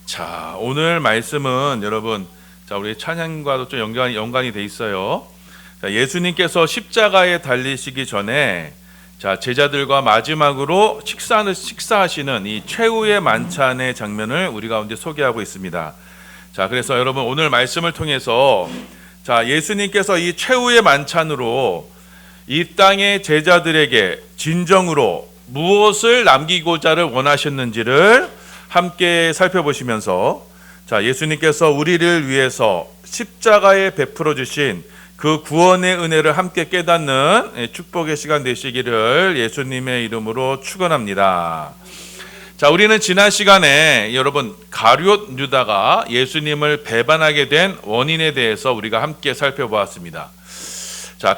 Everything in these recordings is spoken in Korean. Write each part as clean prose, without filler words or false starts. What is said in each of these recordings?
자, 오늘 말씀은 여러분, 우리 찬양과도 좀 연관이 돼 있어요. 자, 예수님께서 십자가에 달리시기 전에 제자들과 마지막으로 식사하시는 이 최후의 만찬의 장면을 우리 가운데 소개하고 있습니다. 자, 그래서 여러분 오늘 말씀을 통해서 예수님께서 이 최후의 만찬으로 이 땅의 제자들에게 진정으로 무엇을 남기고자를 원하셨는지를 함께 살펴보시면서 예수님께서 우리를 위해서 십자가에 베풀어 주신 그 구원의 은혜를 함께 깨닫는 축복의 시간 되시기를 예수님의 이름으로 축원합니다. 우리는 지난 시간에 여러분 가룟 유다가 예수님을 배반하게 된 원인에 대해서 우리가 함께 살펴보았습니다.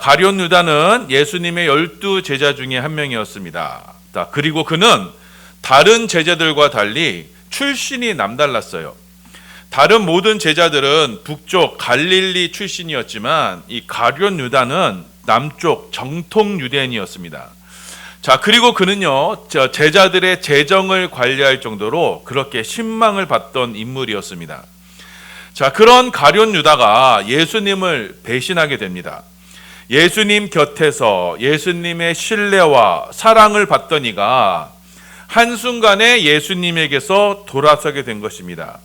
가룟 유다는 예수님의 12 제자 중에 한 명이었습니다. 그리고 그는 다른 제자들과 달리 출신이 남달랐어요. 다른 모든 제자들은 북쪽 갈릴리 출신이었지만 이 가룟 유다는 남쪽 정통 유대인이었습니다. 그리고 그는요, 제자들의 재정을 관리할 정도로 그렇게 신망을 받던 인물이었습니다. 그런 가룟 유다가 예수님을 배신하게 됩니다. 예수님 곁에서 예수님의 신뢰와 사랑을 받던 이가 한순간에 예수님에게서 돌아서게 된 것입니다.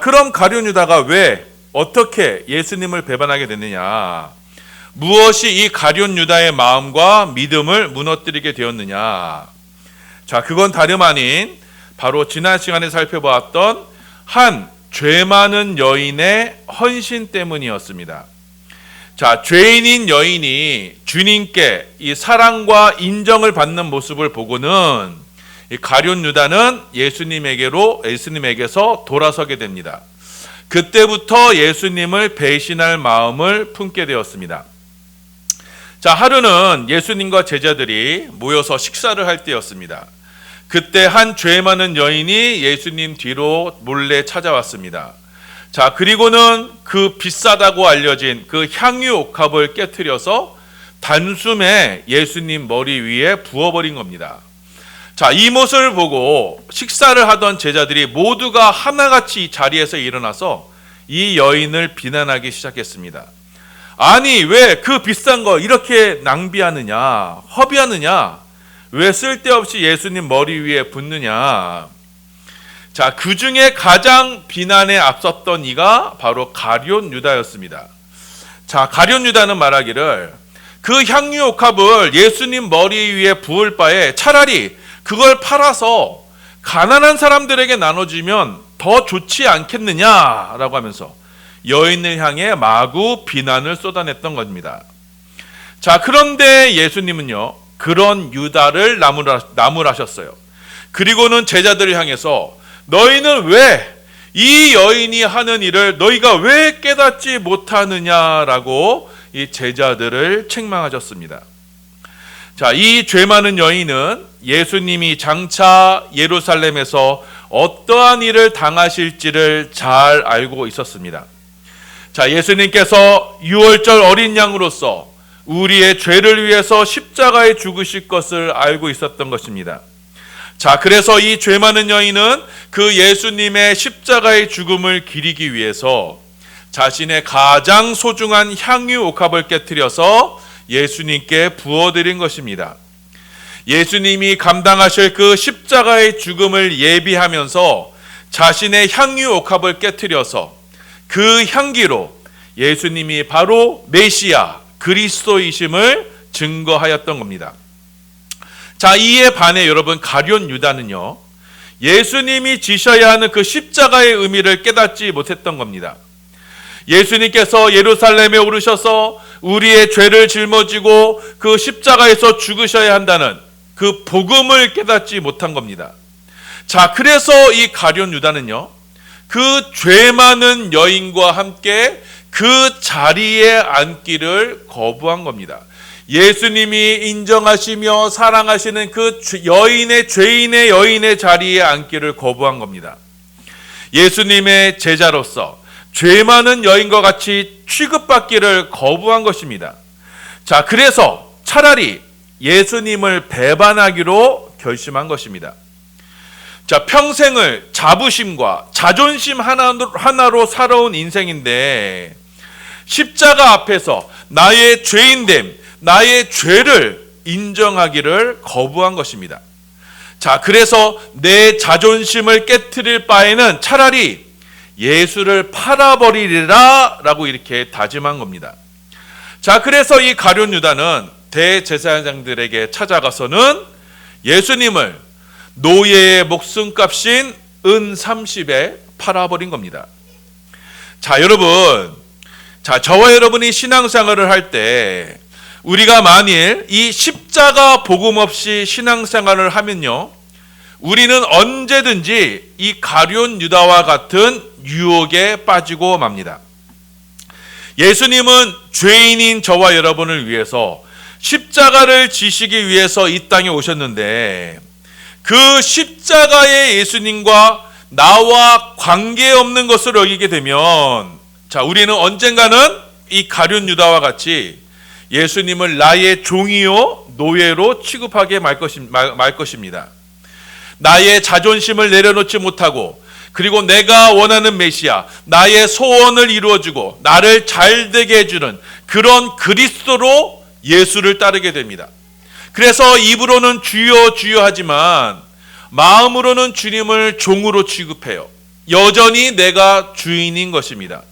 그럼 가룟 유다가 왜 어떻게 예수님을 배반하게 됐느냐? 무엇이 이 가룟 유다의 마음과 믿음을 무너뜨리게 되었느냐? 그건 다름 아닌 바로 지난 시간에 살펴보았던 한 죄 많은 여인의 헌신 때문이었습니다. 죄인인 여인이 주님께 이 사랑과 인정을 받는 모습을 보고는 이 가룟 유다는 예수님에게서 돌아서게 됩니다. 그때부터 예수님을 배신할 마음을 품게 되었습니다. 하루는 예수님과 제자들이 모여서 식사를 할 때였습니다. 그때 한 죄 많은 여인이 예수님 뒤로 몰래 찾아왔습니다. 그리고는 그 비싸다고 알려진 그 향유 옥합을 깨트려서 단숨에 예수님 머리 위에 부어버린 겁니다. 이 모습을 보고 식사를 하던 제자들이 모두가 하나같이 이 자리에서 일어나서 이 여인을 비난하기 시작했습니다. 아니, 왜 그 비싼 거 이렇게 낭비하느냐, 허비하느냐, 왜 쓸데없이 예수님 머리 위에 붓느냐. 그 중에 가장 비난에 앞섰던 이가 바로 가룟 유다였습니다. 가룟 유다는 말하기를 그 향유 옥합을 예수님 머리 위에 부을 바에 차라리 그걸 팔아서 가난한 사람들에게 나눠주면 더 좋지 않겠느냐라고 하면서 여인을 향해 마구 비난을 쏟아냈던 겁니다. 그런데 예수님은요, 그런 유다를 나무라셨어요. 그리고는 제자들을 향해서 너희는 왜 이 여인이 하는 일을 너희가 왜 깨닫지 못하느냐라고 이 제자들을 책망하셨습니다. 이 죄 많은 여인은 예수님이 장차 예루살렘에서 어떠한 일을 당하실지를 잘 알고 있었습니다. 예수님께서 유월절 어린 양으로서 우리의 죄를 위해서 십자가에 죽으실 것을 알고 있었던 것입니다. 그래서 이 죄 많은 여인은 그 예수님의 십자가의 죽음을 기리기 위해서 자신의 가장 소중한 향유 옥합을 깨트려서 예수님께 부어드린 것입니다. 예수님이 감당하실 그 십자가의 죽음을 예비하면서 자신의 향유 옥합을 깨트려서 그 향기로 예수님이 바로 메시아 그리스도이심을 증거하였던 겁니다. 이에 반해 여러분 가룟 유다는요, 예수님이 지셔야 하는 그 십자가의 의미를 깨닫지 못했던 겁니다. 예수님께서 예루살렘에 오르셔서 우리의 죄를 짊어지고 그 십자가에서 죽으셔야 한다는 그 복음을 깨닫지 못한 겁니다. 그래서 이 가룟 유다는요, 그 죄 많은 여인과 함께 그 자리에 앉기를 거부한 겁니다. 예수님이 인정하시며 사랑하시는 그 죄인의 여인의 자리에 앉기를 거부한 겁니다. 예수님의 제자로서 죄 많은 여인과 같이 취급받기를 거부한 것입니다. 그래서 차라리 예수님을 배반하기로 결심한 것입니다. 자, 평생을 자부심과 자존심 하나로 살아온 인생인데 십자가 앞에서 나의 죄인됨, 나의 죄를 인정하기를 거부한 것입니다. 자, 그래서 내 자존심을 깨트릴 바에는 차라리 예수를 팔아버리리라 라고 이렇게 다짐한 겁니다. 자, 그래서 이 가룟 유다는 대제사장들에게 찾아가서는 예수님을 노예의 목숨값인 은 30에 팔아버린 겁니다. 자, 여러분, 저와 여러분이 신앙생활을 할 때 우리가 만일 이 십자가 복음 없이 신앙생활을 하면요, 우리는 언제든지 이 가룟 유다와 같은 유혹에 빠지고 맙니다. 예수님은 죄인인 저와 여러분을 위해서 십자가를 지시기 위해서 이 땅에 오셨는데 그 십자가의 예수님과 나와 관계없는 것을 여기게 되면 자, 우리는 언젠가는 이 가룟 유다와 같이 예수님을 나의 종이요 노예로 취급하게 말 것입니다. 나의 자존심을 내려놓지 못하고 그리고 내가 원하는 메시아, 나의 소원을 이루어주고 나를 잘되게 해주는 그런 그리스도로 예수를 따르게 됩니다. 그래서 입으로는 주여 주여 하지만 마음으로는 주님을 종으로 취급해요. 여전히 내가 주인인 것입니다.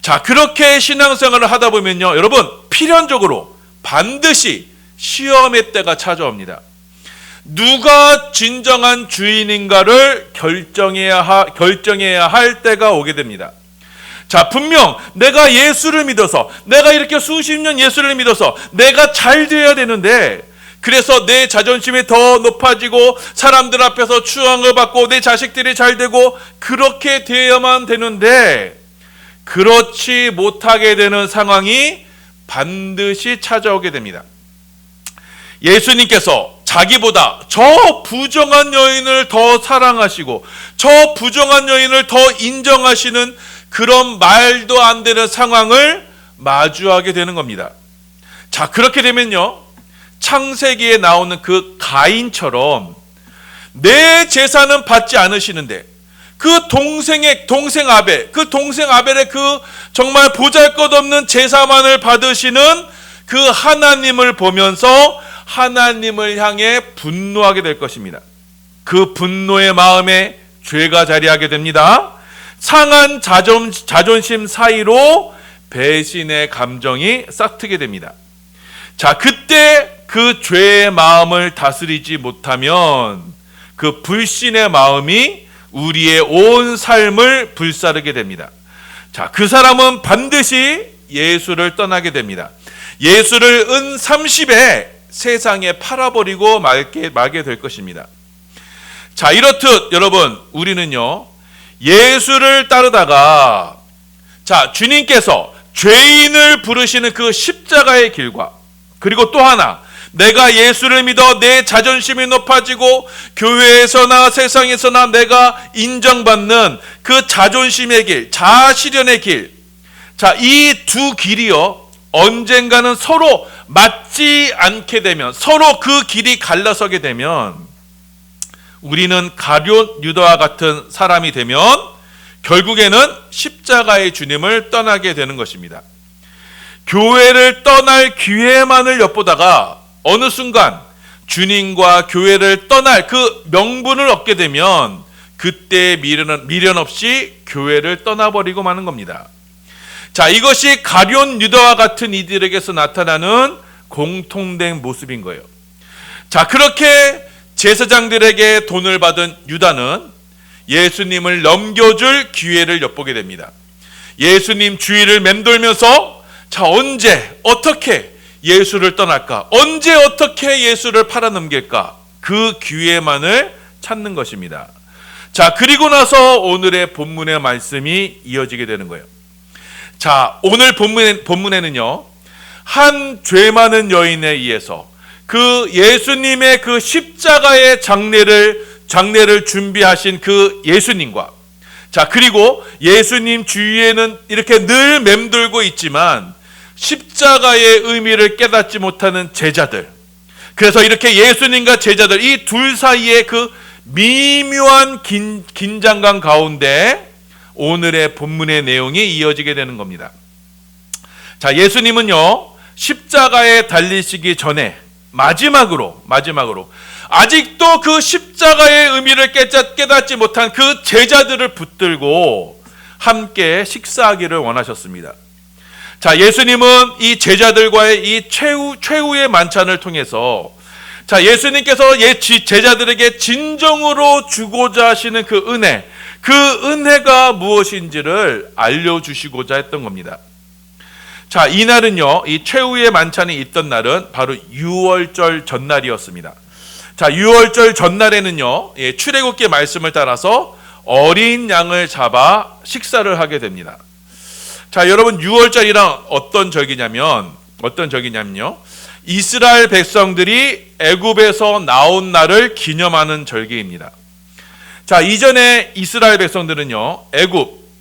자, 그렇게 신앙생활을 하다 보면요, 여러분, 필연적으로 반드시 시험의 때가 찾아옵니다. 누가 진정한 주인인가를 결정해야 할 때가 오게 됩니다. 자, 분명 내가 예수를 믿어서, 내가 이렇게 수십 년 예수를 믿어서 내가 잘 되어야 되는데, 그래서 내 자존심이 더 높아지고 사람들 앞에서 추앙을 받고 내 자식들이 잘 되고 그렇게 되어야만 되는데, 그렇지 못하게 되는 상황이 반드시 찾아오게 됩니다. 예수님께서 자기보다 저 부정한 여인을 더 사랑하시고 저 부정한 여인을 더 인정하시는 그런 말도 안 되는 상황을 마주하게 되는 겁니다. 자, 그렇게 되면요, 창세기에 나오는 그 가인처럼 내 제사는 받지 않으시는데 그 동생 아벨의 그 정말 보잘것없는 제사만을 받으시는 그 하나님을 보면서 하나님을 향해 분노하게 될 것입니다. 그 분노의 마음에 죄가 자리하게 됩니다. 상한 자존심 사이로 배신의 감정이 싹트게 됩니다. 자, 그때 그 죄의 마음을 다스리지 못하면 그 불신의 마음이 우리의 온 삶을 불사르게 됩니다. 자, 그 사람은 반드시 예수를 떠나게 됩니다. 예수를 은 30에 세상에 팔아버리고 말게 될 것입니다. 자, 이렇듯 여러분, 우리는요, 예수를 따르다가 자, 주님께서 죄인을 부르시는 그 십자가의 길과 그리고 또 하나, 내가 예수를 믿어 내 자존심이 높아지고 교회에서나 세상에서나 내가 인정받는 그 자존심의 길, 자아실현의 길. 자, 이 두 길이요, 언젠가는 서로 맞지 않게 되면, 서로 그 길이 갈라서게 되면 우리는 가룟 유다와 같은 사람이 되면 결국에는 십자가의 주님을 떠나게 되는 것입니다. 교회를 떠날 기회만을 엿보다가 어느 순간 주님과 교회를 떠날 그 명분을 얻게 되면 그때 미련 없이 교회를 떠나버리고 마는 겁니다. 자, 이것이 가룟 유다와 같은 이들에게서 나타나는 공통된 모습인 거예요. 자, 그렇게 제사장들에게 돈을 받은 유다는 예수님을 넘겨줄 기회를 엿보게 됩니다. 예수님 주위를 맴돌면서 자, 언제 어떻게 예수를 떠날까? 언제 어떻게 예수를 팔아넘길까? 그 기회만을 찾는 것입니다. 자, 그리고 나서 오늘의 본문의 말씀이 이어지게 되는 거예요. 자, 오늘 본문에는요, 한 죄 많은 여인에 의해서 그 예수님의 그 십자가의 장례를 준비하신 그 예수님과, 자, 그리고 예수님 주위에는 이렇게 늘 맴돌고 있지만 십자가의 의미를 깨닫지 못하는 제자들, 그래서 이렇게 예수님과 제자들 이 둘 사이에 그 미묘한 긴장감 가운데 오늘의 본문의 내용이 이어지게 되는 겁니다. 자, 예수님은요, 십자가에 달리시기 전에 마지막으로 아직도 그 십자가의 의미를 깨닫지 못한 그 제자들을 붙들고 함께 식사하기를 원하셨습니다. 자, 예수님은 이 제자들과의 이 최후의 만찬을 통해서 자, 예수님께서 제자들에게 진정으로 주고자 하시는 그 은혜가 무엇인지를 알려주시고자 했던 겁니다. 자, 이날은요, 이 최후의 만찬이 있던 날은 바로 유월절 전날이었습니다. 자, 유월절 전날에는요, 출애굽기 말씀을 따라서 어린 양을 잡아 식사를 하게 됩니다. 자, 여러분, 유월절이란 어떤 절기냐면요, 이스라엘 백성들이 애굽에서 나온 날을 기념하는 절기입니다. 자, 이전에 이스라엘 백성들은요,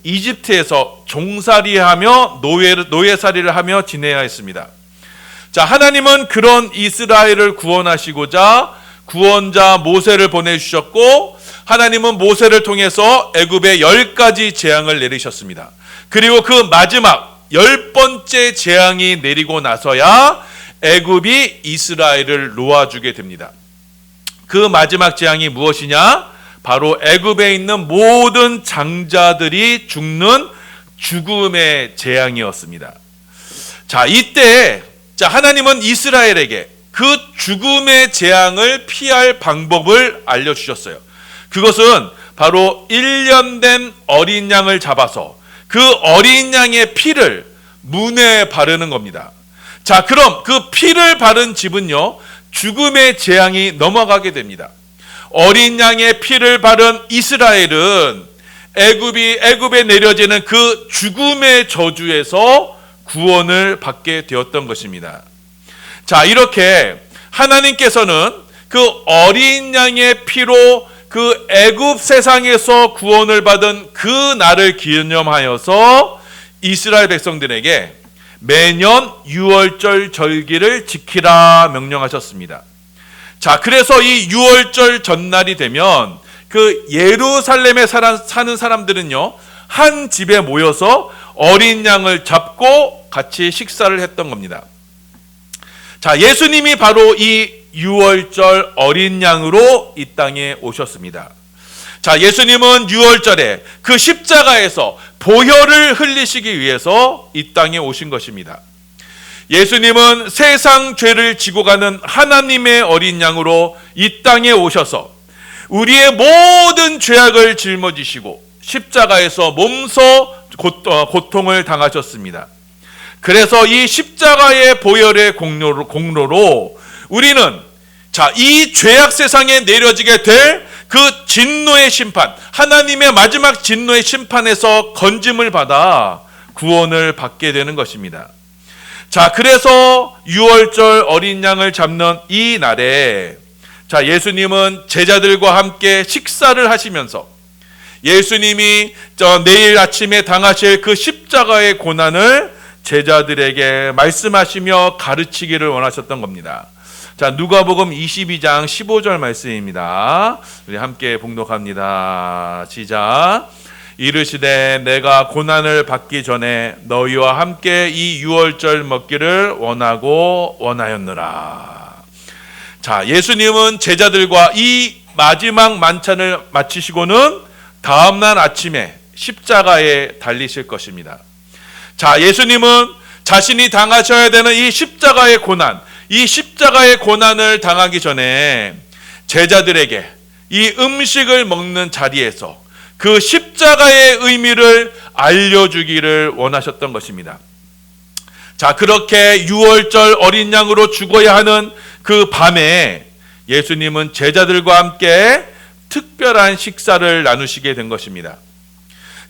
이집트에서 종살이하며 노예살이를 하며 지내야 했습니다. 자, 하나님은 그런 이스라엘을 구원하시고자 구원자 모세를 보내주셨고, 하나님은 모세를 통해서 애굽에 10가지 재앙을 내리셨습니다. 그리고 그 마지막 10번째 재앙이 내리고 나서야 애굽이 이스라엘을 놓아주게 됩니다. 그 마지막 재앙이 무엇이냐? 바로 애굽에 있는 모든 장자들이 죽는 죽음의 재앙이었습니다. 자, 이때 하나님은 이스라엘에게 그 죽음의 재앙을 피할 방법을 알려주셨어요. 그것은 바로 1년 된 어린 양을 잡아서 그 어린 양의 피를 문에 바르는 겁니다. 자, 그럼 그 피를 바른 집은요, 죽음의 재앙이 넘어가게 됩니다. 어린 양의 피를 바른 이스라엘은 애굽에 내려지는 그 죽음의 저주에서 구원을 받게 되었던 것입니다. 자, 이렇게 하나님께서는 그 어린 양의 피로 그 애굽 세상에서 구원을 받은 그 날을 기념하여서 이스라엘 백성들에게 매년 유월절 절기를 지키라 명령하셨습니다. 자, 그래서 이 유월절 전날이 되면 그 예루살렘에 사는 사람들은요, 한 집에 모여서 어린 양을 잡고 같이 식사를 했던 겁니다. 자, 예수님이 바로 이 유월절 어린 양으로 이 땅에 오셨습니다. 자, 예수님은 유월절에 그 십자가에서 보혈을 흘리시기 위해서 이 땅에 오신 것입니다. 예수님은 세상 죄를 지고 가는 하나님의 어린 양으로 이 땅에 오셔서 우리의 모든 죄악을 짊어지시고 십자가에서 몸소 고통을 당하셨습니다. 그래서 이 십자가의 보혈의 공로로 우리는 이 죄악 세상에 내려지게 될 그 진노의 심판, 하나님의 마지막 진노의 심판에서 건짐을 받아 구원을 받게 되는 것입니다. 자, 그래서 유월절 어린 양을 잡는 이 날에 예수님은 제자들과 함께 식사를 하시면서 예수님이 내일 아침에 당하실 그 십자가의 고난을 제자들에게 말씀하시며 가르치기를 원하셨던 겁니다. 자, 누가복음 22장 15절 말씀입니다. 우리 함께 봉독합니다. 시작. 이르시되 내가 고난을 받기 전에 너희와 함께 이 유월절 먹기를 원하였느라. 자, 예수님은 제자들과 이 마지막 만찬을 마치시고는 다음날 아침에 십자가에 달리실 것입니다. 자, 예수님은 자신이 당하셔야 되는 이 십자가의 고난을 당하기 전에 제자들에게 이 음식을 먹는 자리에서 그 십자가의 의미를 알려주기를 원하셨던 것입니다. 자, 그렇게 유월절 어린 양으로 죽어야 하는 그 밤에 예수님은 제자들과 함께 특별한 식사를 나누시게 된 것입니다.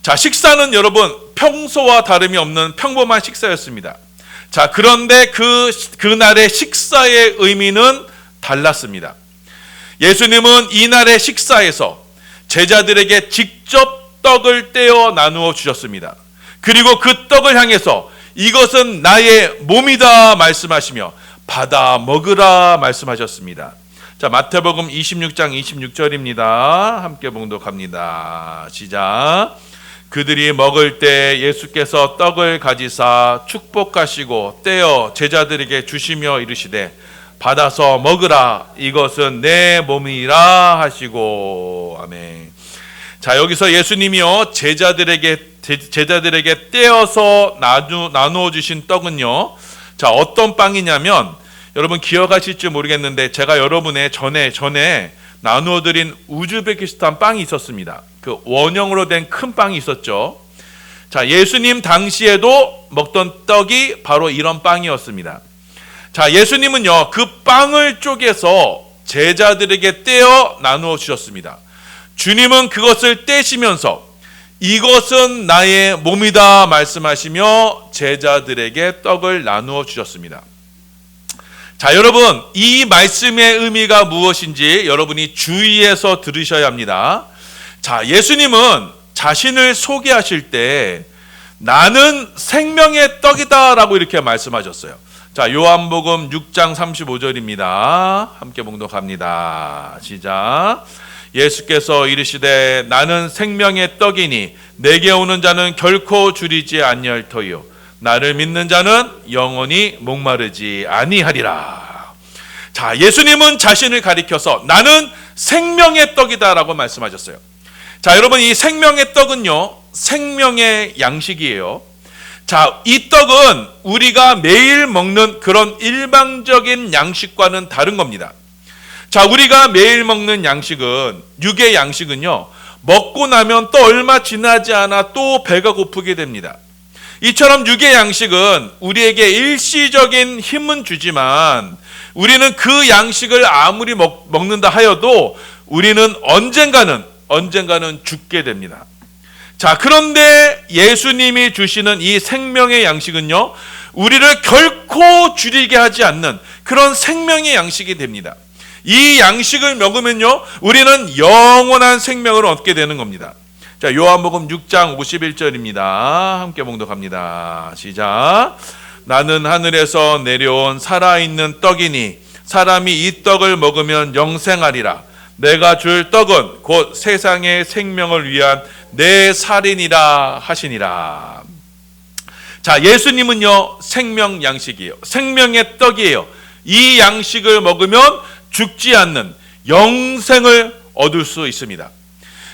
자, 식사는 여러분 평소와 다름이 없는 평범한 식사였습니다. 자, 그런데 그날의 식사의 의미는 달랐습니다. 예수님은 이날의 식사에서 제자들에게 직접 떡을 떼어 나누어 주셨습니다. 그리고 그 떡을 향해서 이것은 나의 몸이다 말씀하시며 받아 먹으라 말씀하셨습니다. 자, 마태복음 26장 26절입니다. 함께 봉독합니다. 시작. 그들이 먹을 때 예수께서 떡을 가지사 축복하시고 떼어 제자들에게 주시며 이르시되 받아서 먹으라, 이것은 내 몸이라 하시고. 아멘. 자, 여기서 예수님이요 제자들에게 떼어서 나누어 주신 떡은요, 자, 어떤 빵이냐면, 여러분 기억하실지 모르겠는데 제가 여러분의 전에 나누어 드린 우즈베키스탄 빵이 있었습니다. 그 원형으로 된 큰 빵이 있었죠. 자, 예수님 당시에도 먹던 떡이 바로 이런 빵이었습니다. 자, 예수님은요 그 빵을 쪼개서 제자들에게 떼어 나누어 주셨습니다. 주님은 그것을 떼시면서 이것은 나의 몸이다 말씀하시며 제자들에게 떡을 나누어 주셨습니다. 자, 여러분, 이 말씀의 의미가 무엇인지 여러분이 주의해서 들으셔야 합니다. 자, 예수님은 자신을 소개하실 때 나는 생명의 떡이다 라고 이렇게 말씀하셨어요. 자, 요한복음 6장 35절입니다. 함께 봉독합니다. 시작. 예수께서 이르시되 나는 생명의 떡이니 내게 오는 자는 결코 줄이지 아니할 터이요 나를 믿는 자는 영원히 목마르지 아니하리라. 자, 예수님은 자신을 가리켜서 나는 생명의 떡이다라고 말씀하셨어요. 자, 여러분, 이 생명의 떡은요 생명의 양식이에요. 자, 이 떡은 우리가 매일 먹는 그런 일반적인 양식과는 다른 겁니다. 자, 우리가 매일 먹는 양식은, 육의 양식은요 먹고 나면 또 얼마 지나지 않아 또 배가 고프게 됩니다. 이처럼 육의 양식은 우리에게 일시적인 힘은 주지만 우리는 그 양식을 아무리 먹는다 하여도 우리는 언젠가는 죽게 됩니다. 자, 그런데 예수님이 주시는 이 생명의 양식은요 우리를 결코 줄이게 하지 않는 그런 생명의 양식이 됩니다. 이 양식을 먹으면요 우리는 영원한 생명을 얻게 되는 겁니다. 자, 요한복음 6장 51절입니다. 함께 봉독합니다. 시작. 나는 하늘에서 내려온 살아있는 떡이니 사람이 이 떡을 먹으면 영생하리라. 내가 줄 떡은 곧 세상의 생명을 위한 내 살이니라 하시니라. 자, 예수님은요 생명 양식이에요. 생명의 떡이에요. 이 양식을 먹으면 죽지 않는 영생을 얻을 수 있습니다.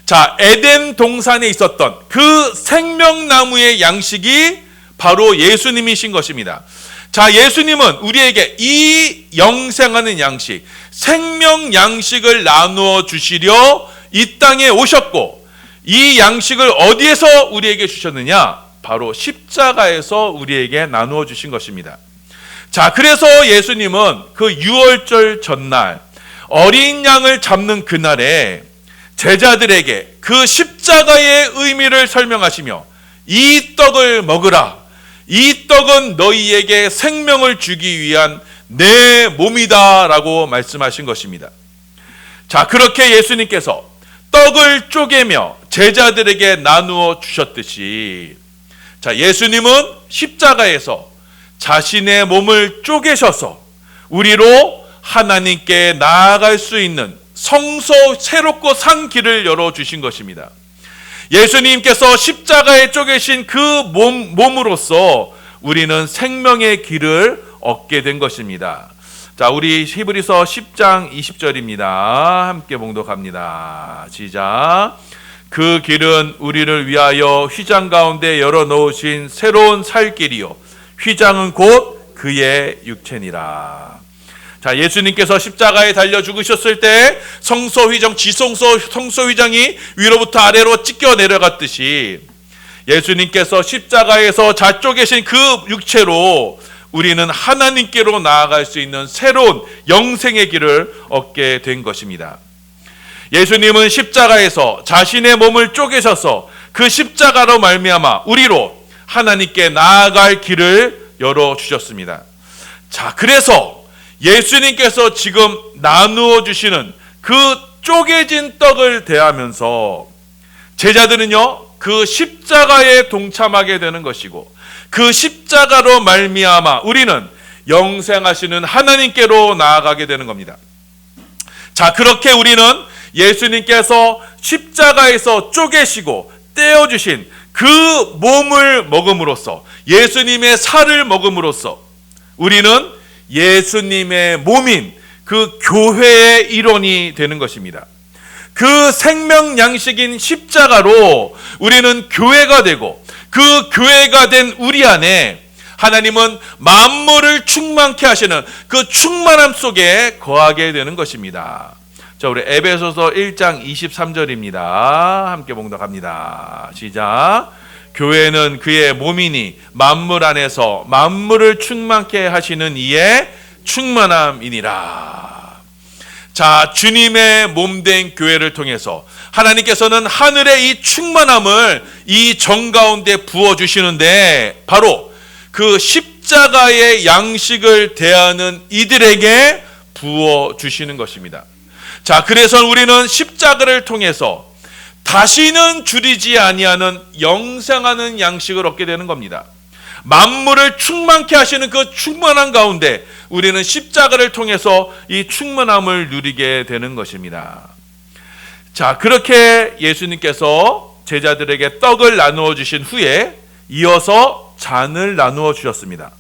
자, 에덴 동산에 있었던 그 생명나무의 양식이 바로 예수님이신 것입니다. 자, 예수님은 우리에게 이 영생하는 양식, 생명 양식을 나누어 주시려 이 땅에 오셨고, 이 양식을 어디에서 우리에게 주셨느냐? 바로 십자가에서 우리에게 나누어 주신 것입니다. 자, 그래서 예수님은 그 유월절 전날 어린 양을 잡는 그날에 제자들에게 그 십자가의 의미를 설명하시며 이 떡을 먹으라. 이 떡은 너희에게 생명을 주기 위한 내 몸이다 라고 말씀하신 것입니다. 자, 그렇게 예수님께서 떡을 쪼개며 제자들에게 나누어 주셨듯이, 자, 예수님은 십자가에서 자신의 몸을 쪼개셔서 우리로 하나님께 나아갈 수 있는 성소 새롭고 산 길을 열어주신 것입니다. 예수님께서 십자가에 쪼개신 그 몸으로써 우리는 생명의 길을 얻게 된 것입니다. 자, 우리 히브리서 10장 20절입니다. 함께 봉독합니다. 시작. 그 길은 우리를 위하여 휘장 가운데 열어놓으신 새로운 살 길이요 휘장은 곧 그의 육체니라. 자, 예수님께서 십자가에 달려 죽으셨을 때 성소휘장, 성소휘장이 위로부터 아래로 찢겨 내려갔듯이 예수님께서 십자가에서 좌쪽계신 그 육체로 우리는 하나님께로 나아갈 수 있는 새로운 영생의 길을 얻게 된 것입니다. 예수님은 십자가에서 자신의 몸을 쪼개셔서 그 십자가로 말미암아 우리로 하나님께 나아갈 길을 열어주셨습니다. 자, 그래서 예수님께서 지금 나누어 주시는 그 쪼개진 떡을 대하면서 제자들은요 그 십자가에 동참하게 되는 것이고, 그 십자가로 말미암아 우리는 영생하시는 하나님께로 나아가게 되는 겁니다. 자, 그렇게 우리는 예수님께서 십자가에서 쪼개시고 떼어주신 그 몸을 먹음으로써, 예수님의 살을 먹음으로써 우리는 예수님의 몸인 그 교회의 일원이 되는 것입니다. 그 생명 양식인 십자가로 우리는 교회가 되고, 그 교회가 된 우리 안에 하나님은 만물을 충만케 하시는 그 충만함 속에 거하게 되는 것입니다. 자, 우리 에베소서 1장 23절입니다. 함께 봉독합니다. 시작. 교회는 그의 몸이니 만물 안에서 만물을 충만케 하시는 이의 충만함이니라. 자, 주님의 몸된 교회를 통해서 하나님께서는 하늘의 이 충만함을 이 정 가운데 부어주시는데, 바로 그 십자가의 양식을 대하는 이들에게 부어주시는 것입니다. 자, 그래서 우리는 십자가를 통해서 다시는 줄이지 아니하는 영생하는 양식을 얻게 되는 겁니다. 만물을 충만케 하시는 그 충만함 가운데 우리는 십자가를 통해서 이 충만함을 누리게 되는 것입니다. 자, 그렇게 예수님께서 제자들에게 떡을 나누어 주신 후에 이어서 잔을 나누어 주셨습니다.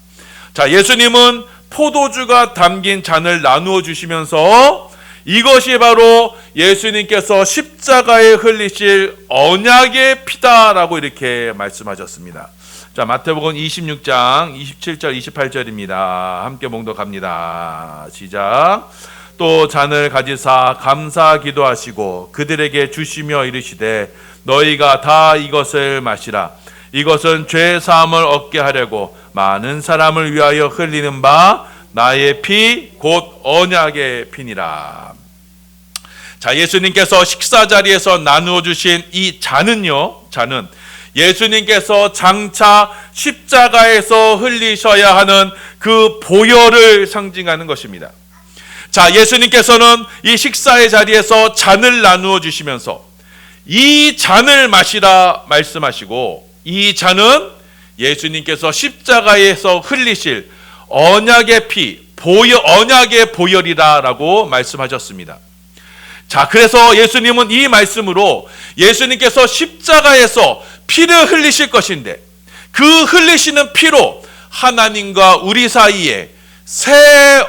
자, 예수님은 포도주가 담긴 잔을 나누어 주시면서 이것이 바로 예수님께서 십자가에 흘리실 언약의 피다라고 이렇게 말씀하셨습니다. 자, 마태복음 26장 27절 28절입니다. 함께 봉독합니다. 시작. 또 잔을 가지사 감사 기도하시고 그들에게 주시며 이르시되 너희가 다 이것을 마시라. 이것은 죄 사함을 얻게 하려고 많은 사람을 위하여 흘리는 바 나의 피 곧 언약의 피니라. 자, 예수님께서 식사 자리에서 나누어 주신 이 잔은요, 잔은 예수님께서 장차 십자가에서 흘리셔야 하는 그 보혈을 상징하는 것입니다. 자, 예수님께서는 이 식사의 자리에서 잔을 나누어 주시면서 이 잔을 마시라 말씀하시고, 이 잔은 예수님께서 십자가에서 흘리실 언약의 피, 언약의 보혈이라고 말씀하셨습니다. 자, 그래서 예수님은 이 말씀으로 예수님께서 십자가에서 피를 흘리실 것인데, 그 흘리시는 피로 하나님과 우리 사이에 새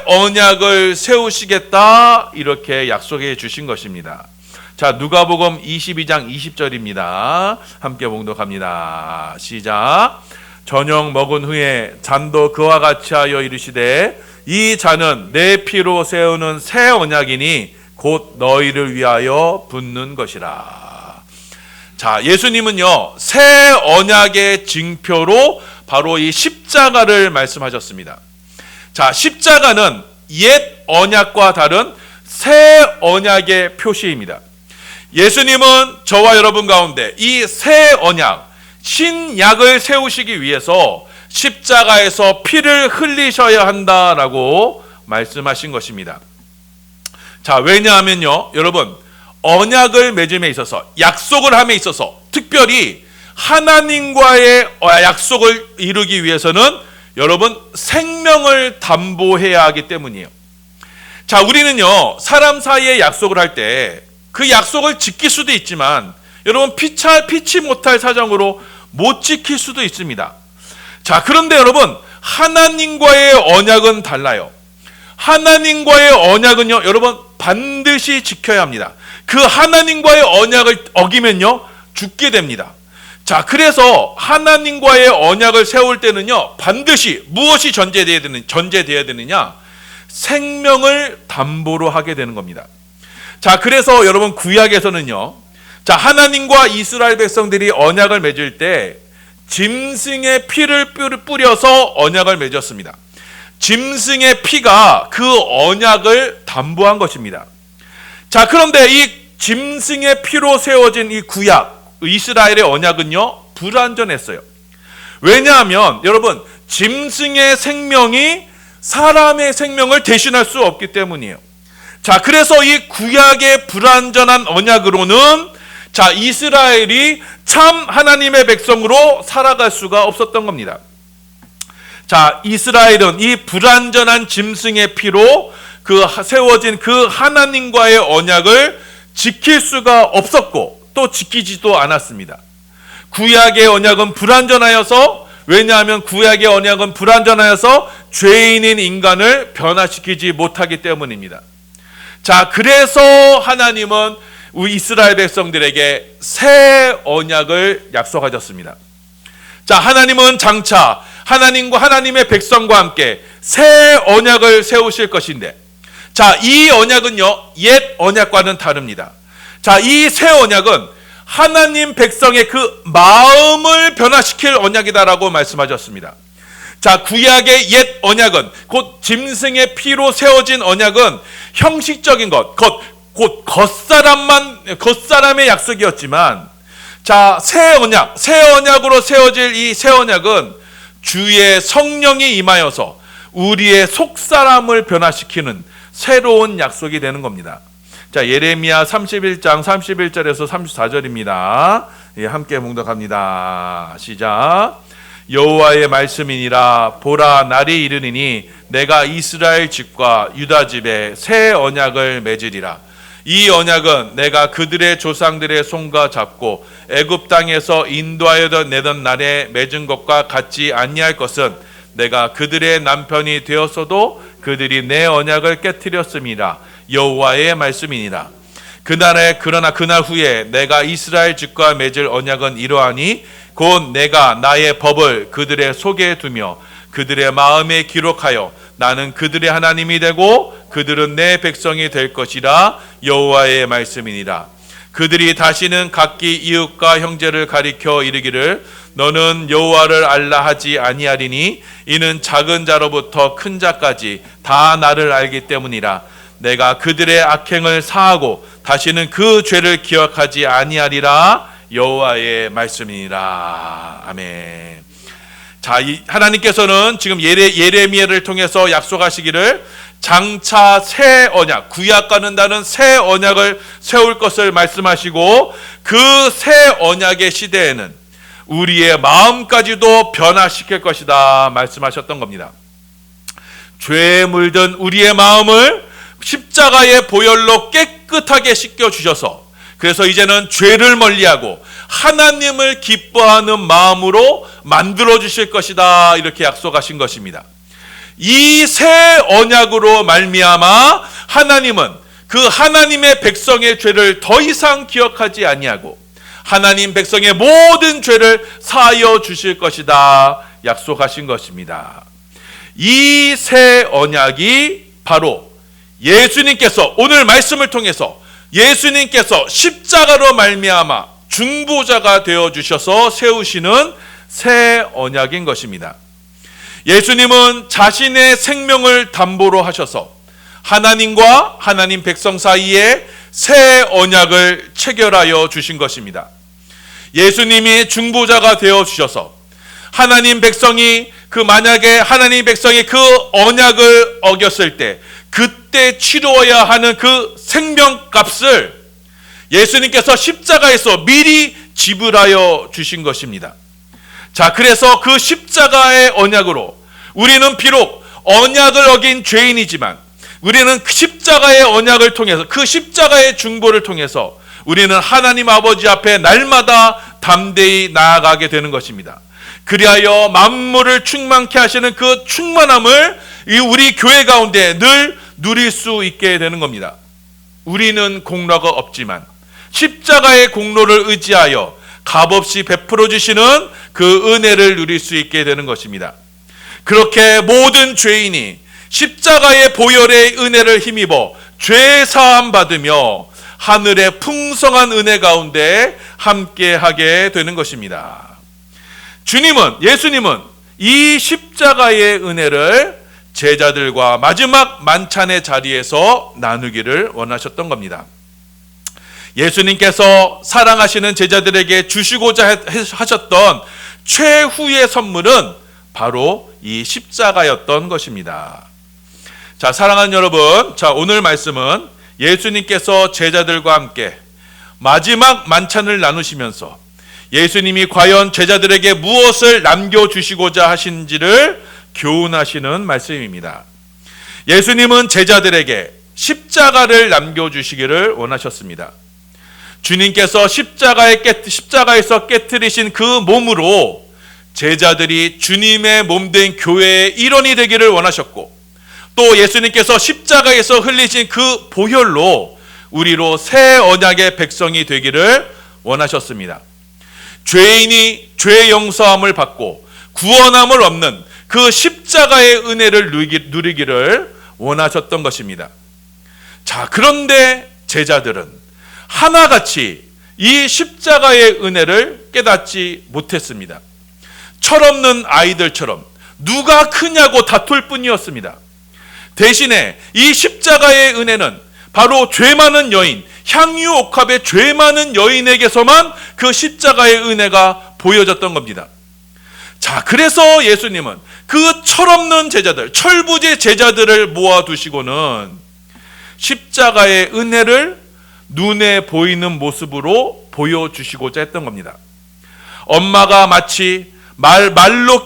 언약을 세우시겠다, 이렇게 약속해 주신 것입니다. 자, 누가복음 22장 20절입니다. 함께 봉독합니다. 시작. 저녁 먹은 후에 잔도 그와 같이 하여 이르시되 이 잔은 내 피로 세우는 새 언약이니 곧 너희를 위하여 붓는 것이라. 자, 예수님은요, 새 언약의 징표로 바로 이 십자가를 말씀하셨습니다. 자, 십자가는 옛 언약과 다른 새 언약의 표시입니다. 예수님은 저와 여러분 가운데 이 새 언약, 신약을 세우시기 위해서 십자가에서 피를 흘리셔야 한다라고 말씀하신 것입니다. 자, 왜냐하면요, 여러분, 언약을 맺음에 있어서, 약속을 함에 있어서, 특별히 하나님과의 약속을 이루기 위해서는 여러분 생명을 담보해야 하기 때문이에요. 자, 우리는요, 사람 사이에 약속을 할 때 그 약속을 지킬 수도 있지만 여러분 피치 못할 사정으로 못 지킬 수도 있습니다. 자, 그런데 여러분 하나님과의 언약은 달라요. 하나님과의 언약은요, 여러분 반드시 지켜야 합니다. 그 하나님과의 언약을 어기면요 죽게 됩니다. 자, 그래서 하나님과의 언약을 세울 때는요 반드시 무엇이 전제되어야 되느냐? 생명을 담보로 하게 되는 겁니다. 자, 그래서 여러분 구약에서는요, 자, 하나님과 이스라엘 백성들이 언약을 맺을 때 짐승의 피를 뿌려서 언약을 맺었습니다. 짐승의 피가 그 언약을 담보한 것입니다. 자, 그런데 이 짐승의 피로 세워진 이 구약, 이스라엘의 언약은요 불완전했어요. 왜냐하면 여러분 짐승의 생명이 사람의 생명을 대신할 수 없기 때문이에요. 자, 그래서 이 구약의 불완전한 언약으로는 자, 이스라엘이 참 하나님의 백성으로 살아갈 수가 없었던 겁니다. 자, 이스라엘은 이 불완전한 짐승의 피로 세워진 그 하나님과의 언약을 지킬 수가 없었고 또 지키지도 않았습니다. 구약의 언약은 불완전하여서, 왜냐하면 구약의 언약은 불완전하여서 죄인인 인간을 변화시키지 못하기 때문입니다. 자, 그래서 하나님은 우리 이스라엘 백성들에게 새 언약을 약속하셨습니다. 자, 하나님은 장차 하나님과 하나님의 백성과 함께 새 언약을 세우실 것인데, 자, 이 언약은요, 옛 언약과는 다릅니다. 자, 이 새 언약은 하나님 백성의 그 마음을 변화시킬 언약이다라고 말씀하셨습니다. 자, 구약의 옛 언약은, 곧 짐승의 피로 세워진 언약은 형식적인 것, 곧 겉사람의 약속이었지만, 자, 새 언약으로 세워질 이 새 언약은 주의 성령이 임하여서 우리의 속사람을 변화시키는 새로운 약속이 되는 겁니다. 자, 예레미야 31장 31절에서 34절입니다. 예, 함께 묵독합니다. 시작. 여호와의 말씀이니라. 보라, 날이 이르니니 내가 이스라엘 집과 유다 집에 새 언약을 맺으리라. 이 언약은 내가 그들의 조상들의 손과 잡고 애굽 땅에서 인도하여 내던 날에 맺은 것과 같지 아니할 것은 내가 그들의 남편이 되었어도 그들이 내 언약을 깨뜨렸음이라. 여호와의 말씀이니라. 그러나 그날 후에 내가 이스라엘 집과 맺을 언약은 이러하니 곧 내가 나의 법을 그들의 속에 두며 그들의 마음에 기록하여 나는 그들의 하나님이 되고 그들은 내 백성이 될 것이라. 여호와의 말씀이니라. 그들이 다시는 각기 이웃과 형제를 가리켜 이르기를 너는 여호와를 알라 하지 아니하리니 이는 작은 자로부터 큰 자까지 다 나를 알기 때문이라. 내가 그들의 악행을 사하고 다시는 그 죄를 기억하지 아니하리라. 여호와의 말씀이니라. 아멘. 자, 하나님께서는 지금 예레미야를 통해서 약속하시기를 장차 새 언약, 구약과는 다른 새 언약을 세울 것을 말씀하시고, 그 새 언약의 시대에는 우리의 마음까지도 변화시킬 것이다 말씀하셨던 겁니다. 죄에 물든 우리의 마음을 십자가의 보혈로 깨끗하게 씻겨주셔서, 그래서 이제는 죄를 멀리하고 하나님을 기뻐하는 마음으로 만들어주실 것이다, 이렇게 약속하신 것입니다. 이 새 언약으로 말미암아 하나님은 그 하나님의 백성의 죄를 더 이상 기억하지 아니하고 하나님 백성의 모든 죄를 사하여 주실 것이다 약속하신 것입니다. 이 새 언약이 바로 예수님께서, 오늘 말씀을 통해서 예수님께서 십자가로 말미암아 중보자가 되어 주셔서 세우시는 새 언약인 것입니다. 예수님은 자신의 생명을 담보로 하셔서 하나님과 하나님 백성 사이에 새 언약을 체결하여 주신 것입니다. 예수님이 중보자가 되어 주셔서 하나님 백성이 만약에 하나님 백성이 그 언약을 어겼을 때 그때 치루어야 하는 그 생명값을 예수님께서 십자가에서 미리 지불하여 주신 것입니다. 자, 그래서 그 십자가의 언약으로 우리는 비록 언약을 어긴 죄인이지만 우리는 십자가의 언약을 통해서, 그 십자가의 중보를 통해서 우리는 하나님 아버지 앞에 날마다 담대히 나아가게 되는 것입니다. 그리하여 만물을 충만케 하시는 그 충만함을 우리 교회 가운데 늘 누릴 수 있게 되는 겁니다. 우리는 공로가 없지만 십자가의 공로를 의지하여 값없이 베풀어 주시는 그 은혜를 누릴 수 있게 되는 것입니다. 그렇게 모든 죄인이 십자가의 보혈의 은혜를 힘입어 죄 사함 받으며 하늘의 풍성한 은혜 가운데 함께하게 되는 것입니다. 예수님은 이 십자가의 은혜를 제자들과 마지막 만찬의 자리에서 나누기를 원하셨던 겁니다. 예수님께서 사랑하시는 제자들에게 주시고자 하셨던 최후의 선물은 바로 이 십자가였던 것입니다. 자, 사랑하는 여러분, 자, 오늘 말씀은 예수님께서 제자들과 함께 마지막 만찬을 나누시면서 예수님이 과연 제자들에게 무엇을 남겨주시고자 하신지를 교훈하시는 말씀입니다. 예수님은 제자들에게 십자가를 남겨주시기를 원하셨습니다. 주님께서 십자가에서 깨트리신 그 몸으로 제자들이 주님의 몸된 교회의 일원이 되기를 원하셨고, 또 예수님께서 십자가에서 흘리신 그 보혈로 우리로 새 언약의 백성이 되기를 원하셨습니다. 죄인이 죄 용서함을 받고 구원함을 얻는 그 십자가의 은혜를 누리기를 원하셨던 것입니다. 자, 그런데 제자들은 하나같이 이 십자가의 은혜를 깨닫지 못했습니다. 철없는 아이들처럼 누가 크냐고 다툴 뿐이었습니다. 대신에 이 십자가의 은혜는 바로 죄 많은 여인, 향유옥합의 죄 많은 여인에게서만 그 십자가의 은혜가 보여졌던 겁니다. 자, 그래서 예수님은 그 철없는 제자들, 철부지 제자들을 모아두시고는 십자가의 은혜를 눈에 보이는 모습으로 보여주시고자 했던 겁니다. 엄마가 마치 말로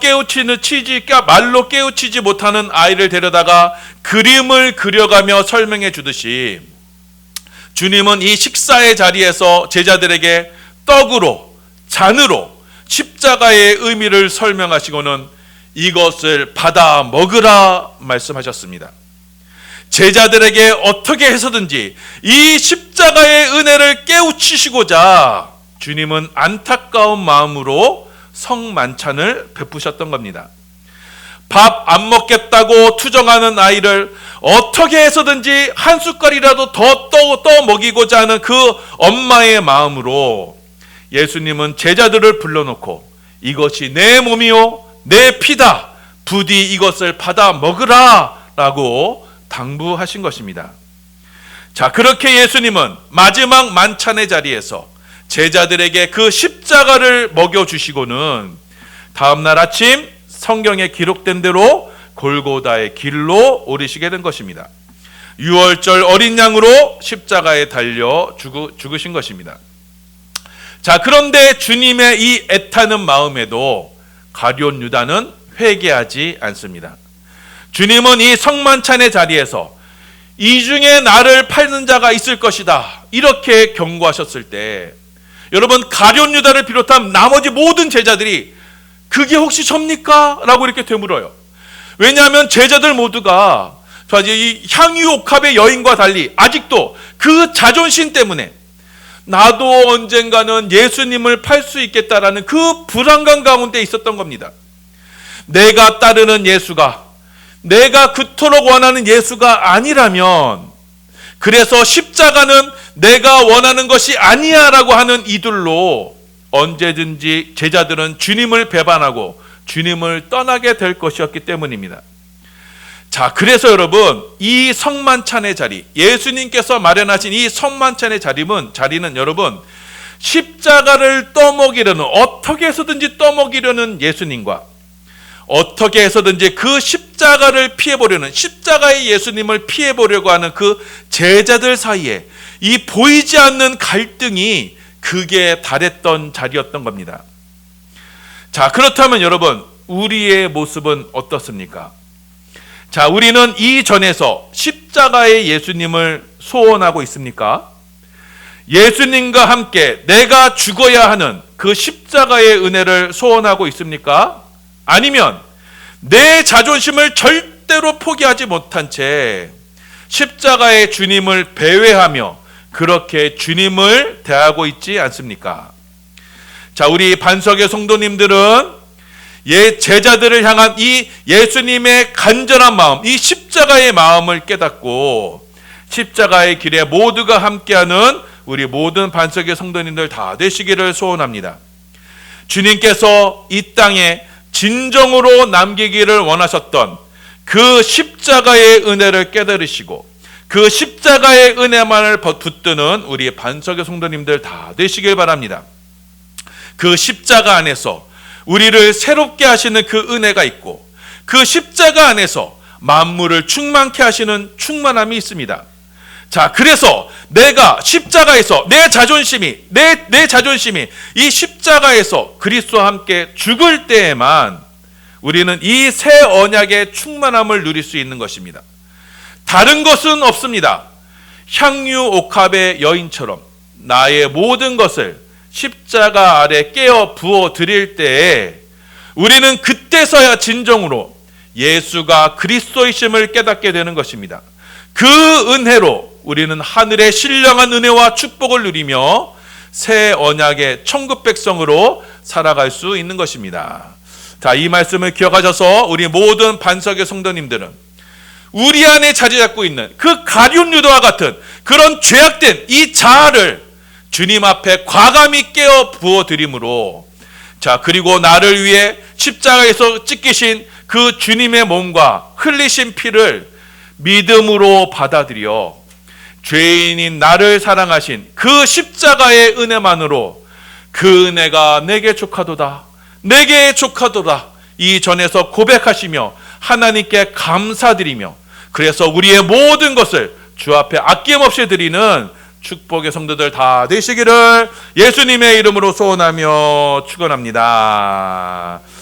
깨우치지 못하는 아이를 데려다가 그림을 그려가며 설명해 주듯이, 주님은 이 식사의 자리에서 제자들에게 떡으로, 잔으로 십자가의 의미를 설명하시고는 이것을 받아 먹으라 말씀하셨습니다. 제자들에게 어떻게 해서든지 이 십자가의 은혜를 깨우치시고자 주님은 안타까운 마음으로 성만찬을 베푸셨던 겁니다. 밥 안 먹겠다고 투정하는 아이를 어떻게 해서든지 한 숟갈이라도 더 떠 먹이고자 하는 그 엄마의 마음으로 예수님은 제자들을 불러놓고 이것이 내 몸이요 내 피다, 부디 이것을 받아 먹으라 라고 당부하신 것입니다. 자, 그렇게 예수님은 마지막 만찬의 자리에서 제자들에게 그 십자가를 먹여주시고는 다음날 아침 성경에 기록된 대로 골고다의 길로 오르시게 된 것입니다. 유월절 어린 양으로 십자가에 달려 죽으신 것입니다. 자, 그런데 주님의 이 애타는 마음에도 가룟 유다는 회개하지 않습니다. 주님은 이 성만찬의 자리에서 이 중에 나를 팔는 자가 있을 것이다 이렇게 경고하셨을 때, 여러분, 가룟 유다를 비롯한 나머지 모든 제자들이 그게 혹시 접니까? 라고 이렇게 되물어요. 왜냐하면 제자들 모두가 이 향유옥합의 여인과 달리 아직도 그 자존심 때문에 나도 언젠가는 예수님을 팔 수 있겠다라는 그 불안감 가운데 있었던 겁니다. 내가 따르는 예수가, 내가 그토록 원하는 예수가 아니라면, 그래서 십자가는 내가 원하는 것이 아니야 라고 하는 이들로 언제든지 제자들은 주님을 배반하고 주님을 떠나게 될 것이었기 때문입니다. 자, 그래서 여러분, 이 성만찬의 자리, 예수님께서 마련하신 이 성만찬의 자리는 여러분, 십자가를 떠먹이려는, 어떻게 해서든지 떠먹이려는 예수님과 어떻게 해서든지 그 십자가를 피해보려는, 십자가의 예수님을 피해보려고 하는 그 제자들 사이에 이 보이지 않는 갈등이 극에 달했던 자리였던 겁니다. 자, 그렇다면 여러분, 우리의 모습은 어떻습니까? 자, 우리는 이전에서 십자가의 예수님을 소원하고 있습니까? 예수님과 함께 내가 죽어야 하는 그 십자가의 은혜를 소원하고 있습니까? 아니면 내 자존심을 절대로 포기하지 못한 채 십자가의 주님을 배회하며 그렇게 주님을 대하고 있지 않습니까? 자, 우리 반석의 성도님들은 제자들을 향한 이 예수님의 간절한 마음, 이 십자가의 마음을 깨닫고 십자가의 길에 모두가 함께하는 우리 모든 반석의 성도님들 다 되시기를 소원합니다. 주님께서 이 땅에 진정으로 남기기를 원하셨던 그 십자가의 은혜를 깨달으시고 그 십자가의 은혜만을 붙드는 우리 반석의 성도님들 다 되시길 바랍니다. 그 십자가 안에서 우리를 새롭게 하시는 그 은혜가 있고 그 십자가 안에서 만물을 충만케 하시는 충만함이 있습니다. 자, 그래서 내가 십자가에서 내 자존심이 이 십자가에서 그리스도와 함께 죽을 때에만 우리는 이 새 언약의 충만함을 누릴 수 있는 것입니다. 다른 것은 없습니다. 향유 옥합의 여인처럼 나의 모든 것을 십자가 아래 깨어 부어 드릴 때에 우리는 그때서야 진정으로 예수가 그리스도이심을 깨닫게 되는 것입니다. 그 은혜로 우리는 하늘의 신령한 은혜와 축복을 누리며 새 언약의 천국 백성으로 살아갈 수 있는 것입니다. 자, 이 말씀을 기억하셔서 우리 모든 반석의 성도님들은 우리 안에 자리 잡고 있는 그 가룟 유다와 같은 그런 죄악된 이 자아를 주님 앞에 과감히 깨어 부어드림으로, 자, 그리고 나를 위해 십자가에서 찢기신 그 주님의 몸과 흘리신 피를 믿음으로 받아들여 죄인인 나를 사랑하신 그 십자가의 은혜만으로 그 은혜가 내게 족하도다, 내게 족하도다 이전에서 고백하시며 하나님께 감사드리며, 그래서 우리의 모든 것을 주 앞에 아낌없이 드리는 축복의 성도들 다 되시기를 예수님의 이름으로 소원하며 축원합니다.